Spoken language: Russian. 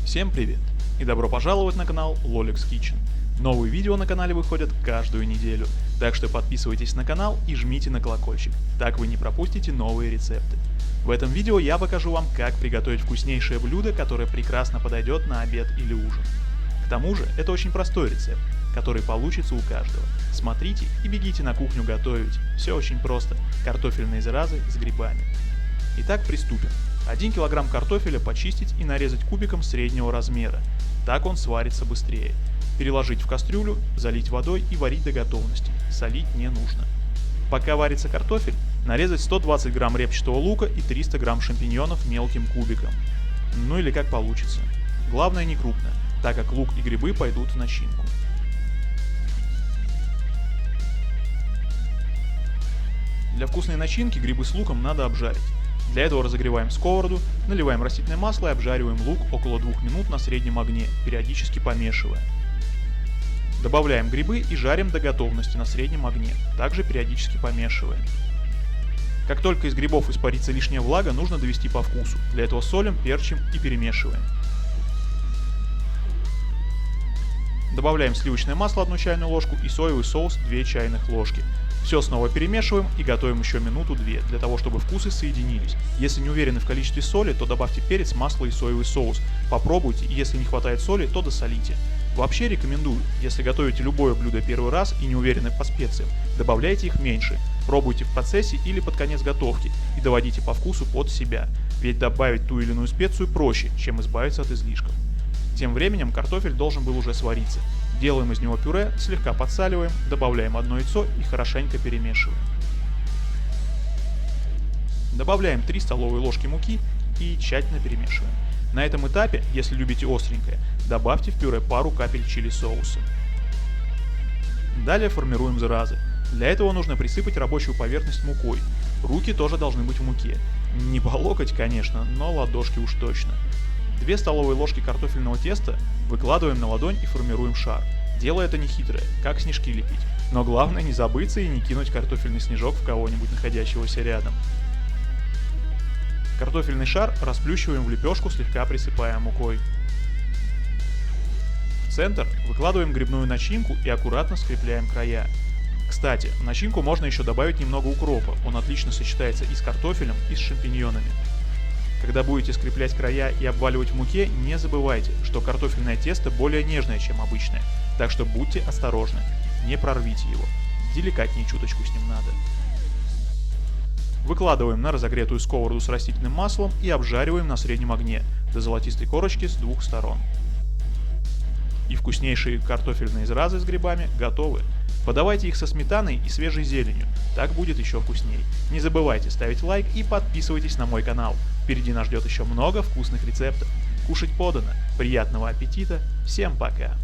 Всем привет и добро пожаловать на канал Lolix Kitchen. Новые видео на канале выходят каждую неделю, так что подписывайтесь на канал и жмите на колокольчик, так вы не пропустите новые рецепты. В этом видео я покажу вам, как приготовить вкуснейшее блюдо, которое прекрасно подойдет на обед или ужин. К тому же это очень простой рецепт, который получится у каждого. Смотрите и бегите на кухню готовить, все очень просто, картофельные зразы с грибами. Итак, приступим. 1 кг картофеля почистить и нарезать кубиком среднего размера, так он сварится быстрее. Переложить в кастрюлю, залить водой и варить до готовности, солить не нужно. Пока варится картофель, нарезать 120 грамм репчатого лука и 300 грамм шампиньонов мелким кубиком. Ну или как получится. Главное не крупно, так как лук и грибы пойдут в начинку. Для вкусной начинки грибы с луком надо обжарить. Для этого разогреваем сковороду, наливаем растительное масло и обжариваем лук около 2 минут на среднем огне, периодически помешивая. Добавляем грибы и жарим до готовности на среднем огне, также периодически помешивая. Как только из грибов испарится лишняя влага, нужно довести по вкусу. Для этого солим, перчим и перемешиваем. Добавляем сливочное масло 1 чайную ложку и соевый соус 2 чайных ложки. Все снова перемешиваем и готовим еще минуту-две, для того чтобы вкусы соединились. Если не уверены в количестве соли, то добавьте перец, масло и соевый соус. Попробуйте, и если не хватает соли, то досолите. Вообще рекомендую, если готовите любое блюдо первый раз и не уверены по специям, добавляйте их меньше, пробуйте в процессе или под конец готовки и доводите по вкусу под себя, ведь добавить ту или иную специю проще, чем избавиться от излишков. Тем временем картофель должен был уже свариться. Делаем из него пюре, слегка подсаливаем, добавляем 1 яйцо и хорошенько перемешиваем. Добавляем 3 столовые ложки муки и тщательно перемешиваем. На этом этапе, если любите остренькое, добавьте в пюре пару капель чили соуса. Далее формируем зразы. Для этого нужно присыпать рабочую поверхность мукой. Руки тоже должны быть в муке. Не по локоть, конечно, но ладошки уж точно. 2 столовые ложки картофельного теста выкладываем на ладонь и формируем шар. Дело это не хитрое, как снежки лепить. Но главное не забыться и не кинуть картофельный снежок в кого-нибудь находящегося рядом. Картофельный шар расплющиваем в лепешку, слегка присыпая мукой. В центр выкладываем грибную начинку и аккуратно скрепляем края. Кстати, в начинку можно еще добавить немного укропа, он отлично сочетается и с картофелем, и с шампиньонами. Когда будете скреплять края и обваливать в муке, не забывайте, что картофельное тесто более нежное, чем обычное, так что будьте осторожны, не прорвите его, деликатнее чуточку с ним надо. Выкладываем на разогретую сковороду с растительным маслом и обжариваем на среднем огне, до золотистой корочки с 2 сторон. И вкуснейшие картофельные зразы с грибами готовы. Подавайте их со сметаной и свежей зеленью, так будет еще вкусней. Не забывайте ставить лайк и подписывайтесь на мой канал. Впереди нас ждет еще много вкусных рецептов. Кушать подано. Приятного аппетита. Всем пока.